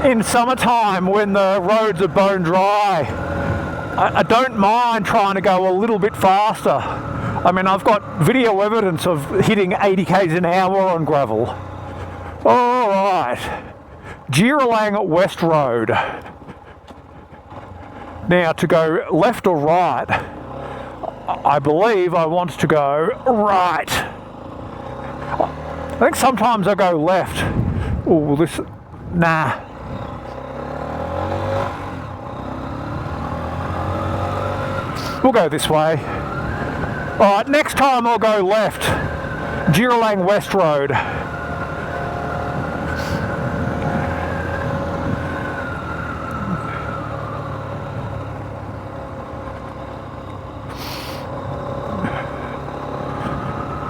in summertime when the roads are bone dry, I don't mind trying to go a little bit faster. I mean, I've got video evidence of hitting 80 k's an hour on gravel. All right, Geeralang West Road. Now, to go left or right, I believe I want to go right. I think sometimes I go left. Oh, this, nah. We'll go this way. All right, next time I'll go left. Geeralang West Road.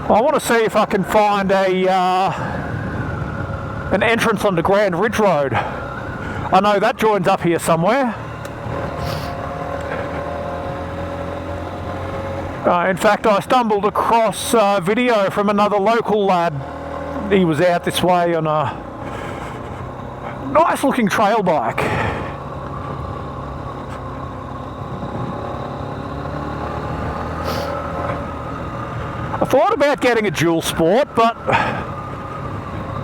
I want to see if I can find an entrance onto Grand Ridge Road. I know that joins up here somewhere. In fact, I stumbled across video from another local lad. He was out this way on a nice looking trail bike. I thought about getting a dual sport, but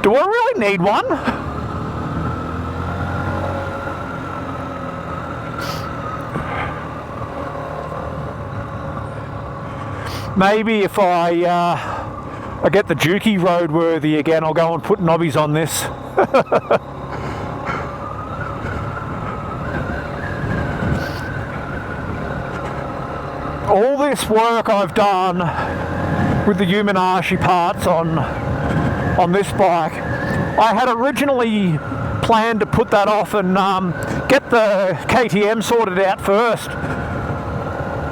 do I really need one? Maybe if I get the Juki roadworthy again, I'll go and put knobbies on this. All this work I've done with the Uminashi parts on this bike, I had originally planned to put that off and get the KTM sorted out first.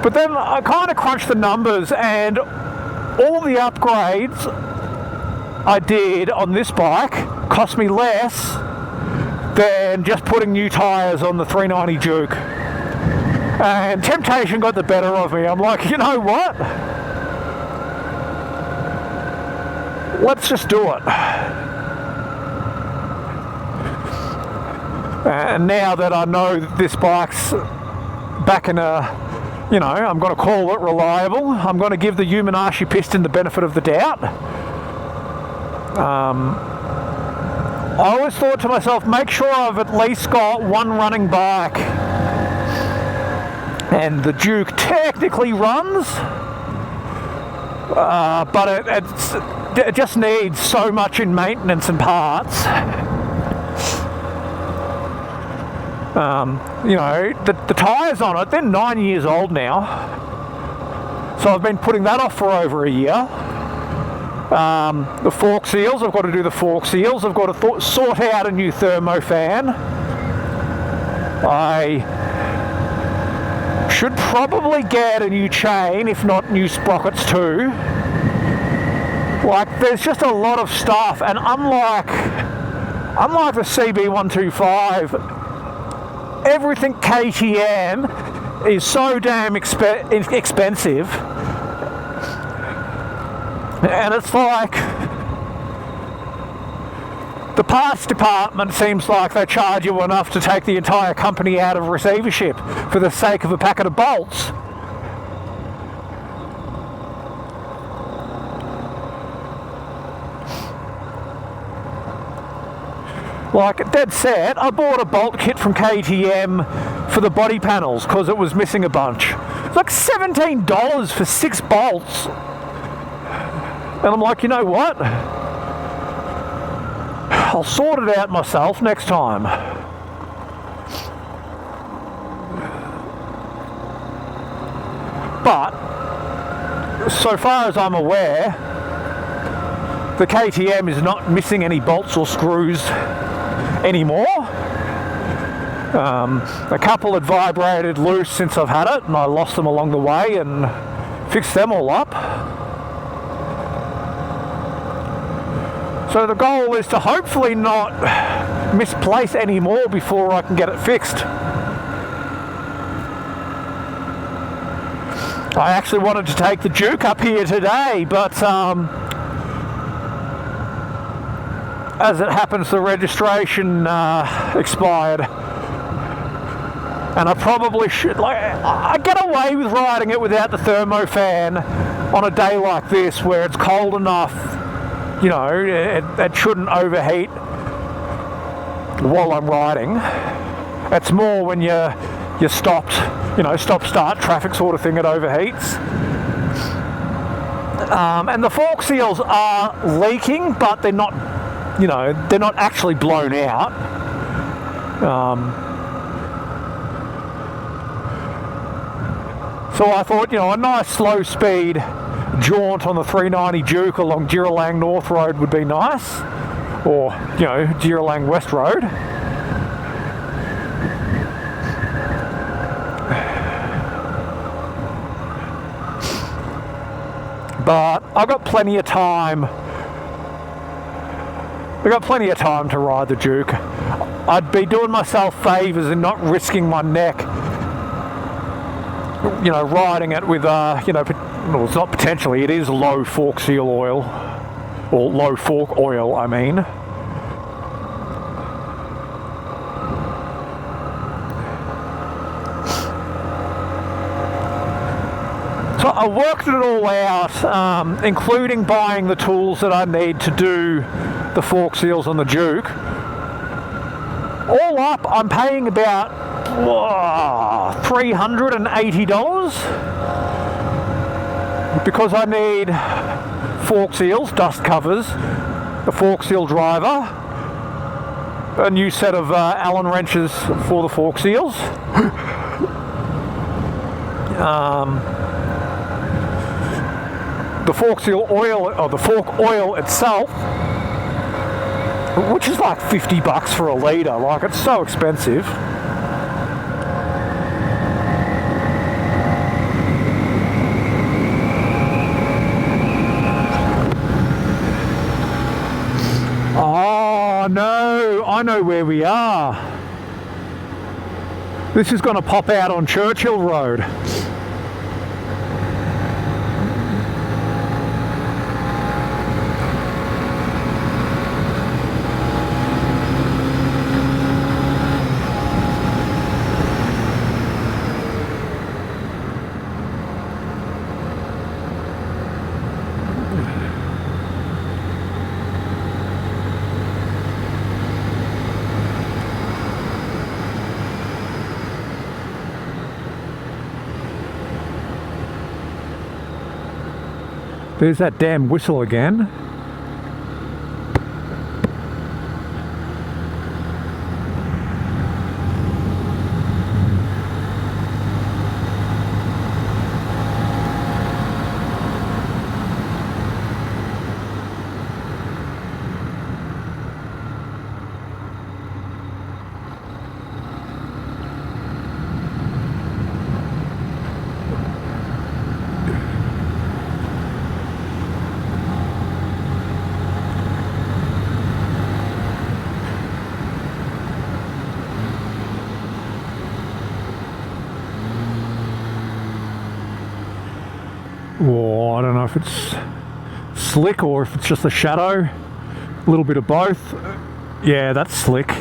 But then I kind of crunched the numbers, and all the upgrades I did on this bike cost me less than just putting new tyres on the 390 Duke. And temptation got the better of me. I'm like, you know what? Let's just do it. And now that I know that this bike's back in a, you know, I'm going to call it reliable. I'm going to give the Uminashi piston the benefit of the doubt. I always thought to myself, make sure I've at least got one running bike. And the Duke technically runs, but it just needs so much in maintenance and parts. You know, the tyres on it, they're 9 years old now. So I've been putting that off for over a year. The fork seals, I've got to do the fork seals. I've got to sort out a new thermo fan. I should probably get a new chain, if not new sprockets too. Like, there's just a lot of stuff, and unlike the CB125, everything KTM is so damn expensive, and it's like the parts department seems like they charge you enough to take the entire company out of receivership for the sake of a packet of bolts. Like, dead set, I bought a bolt kit from KTM for the body panels because it was missing a bunch. It's like $17 for 6 bolts. And I'm like, you know what? I'll sort it out myself next time. But, so far as I'm aware, the KTM is not missing any bolts or screws anymore. A couple had vibrated loose since I've had it, and I lost them along the way and fixed them all up. So the goal is to hopefully not misplace any more before I can get it fixed. I actually wanted to take the Duke up here today, but as it happens, the registration expired. And I probably should, I get away with riding it without the thermofan on a day like this where it's cold enough, you know, it shouldn't overheat while I'm riding. It's more when you're stopped, you know, stop-start traffic sort of thing, it overheats. And the fork seals are leaking, but they're not, you know, they're not actually blown out. So I thought, you know, a nice slow speed jaunt on the 390 Duke along Girrawlang North Road would be nice, or, you know, Girrawlang West Road. But I've got plenty of time. I've got plenty of time to ride the Duke. I'd be doing myself favours and not risking my neck, you know, riding it with, you know, well, it's not potentially, it is low fork seal oil, or low fork oil, I mean. So I worked it all out, including buying the tools that I need to do the fork seals on the Duke. All up, I'm paying about $380 because I need fork seals, dust covers, the fork seal driver, a new set of Allen wrenches for the fork seals, the fork seal oil, or the fork oil itself, which is like $50 for a litre. Like, it's so expensive. Oh no, I know where we are. This is going to pop out on Churchill Road. There's that damn whistle again. Oh, I don't know if it's slick or if it's just a shadow. A little bit of both. Yeah, that's slick.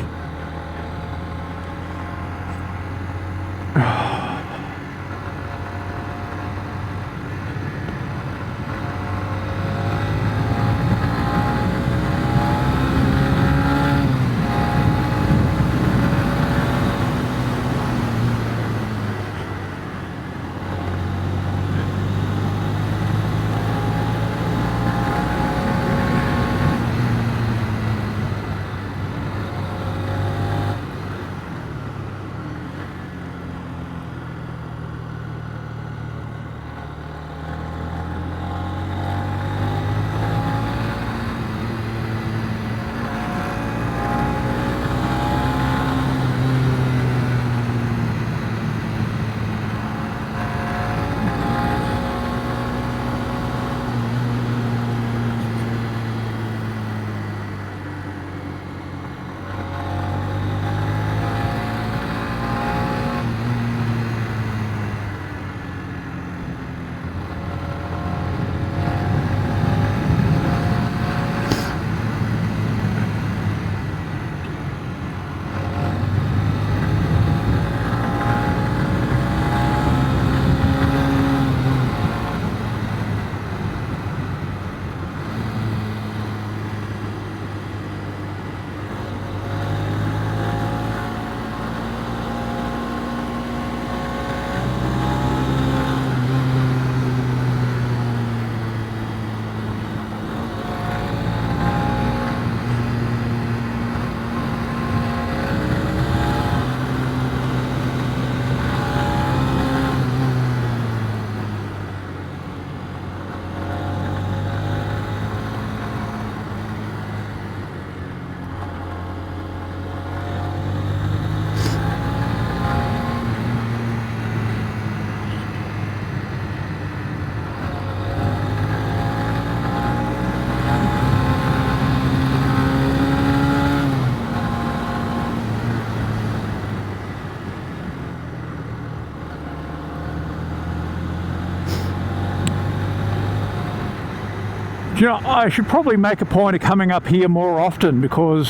You know, I should probably make a point of coming up here more often because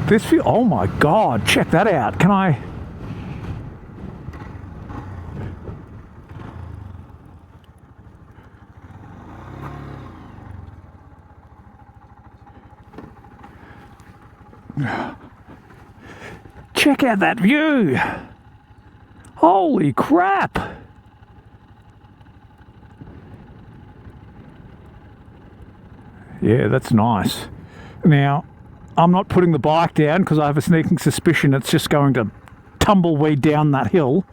this view, oh my God, check that out. Can I? Check out that view. Holy crap. Yeah, that's nice. Now, I'm not putting the bike down because I have a sneaking suspicion it's just going to tumbleweed down that hill.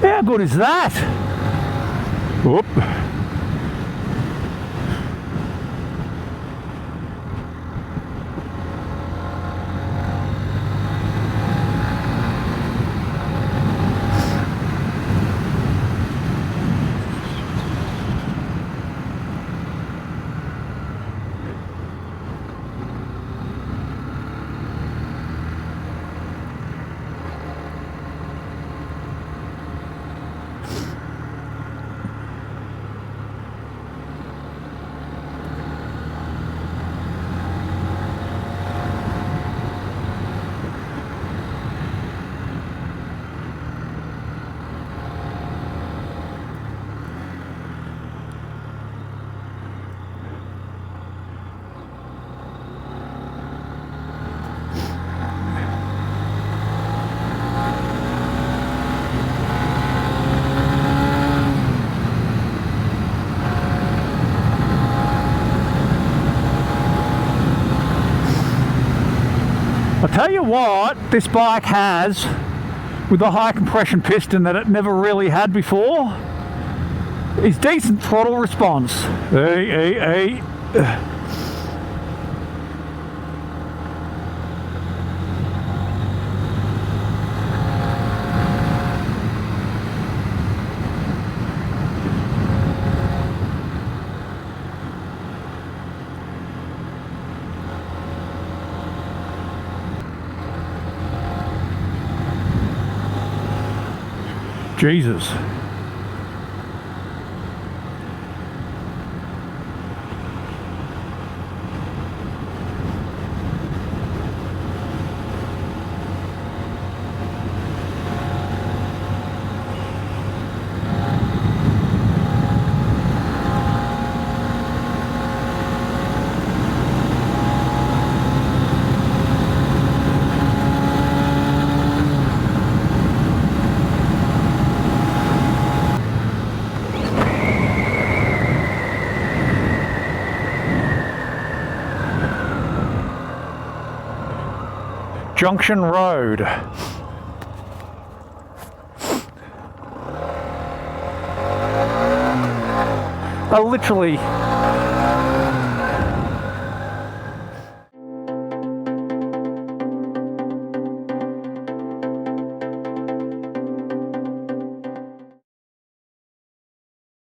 How good is that? Whoop. I'll tell you what this bike has with the high compression piston that it never really had before is decent throttle response. Hey. Jesus. Junction Road. I literally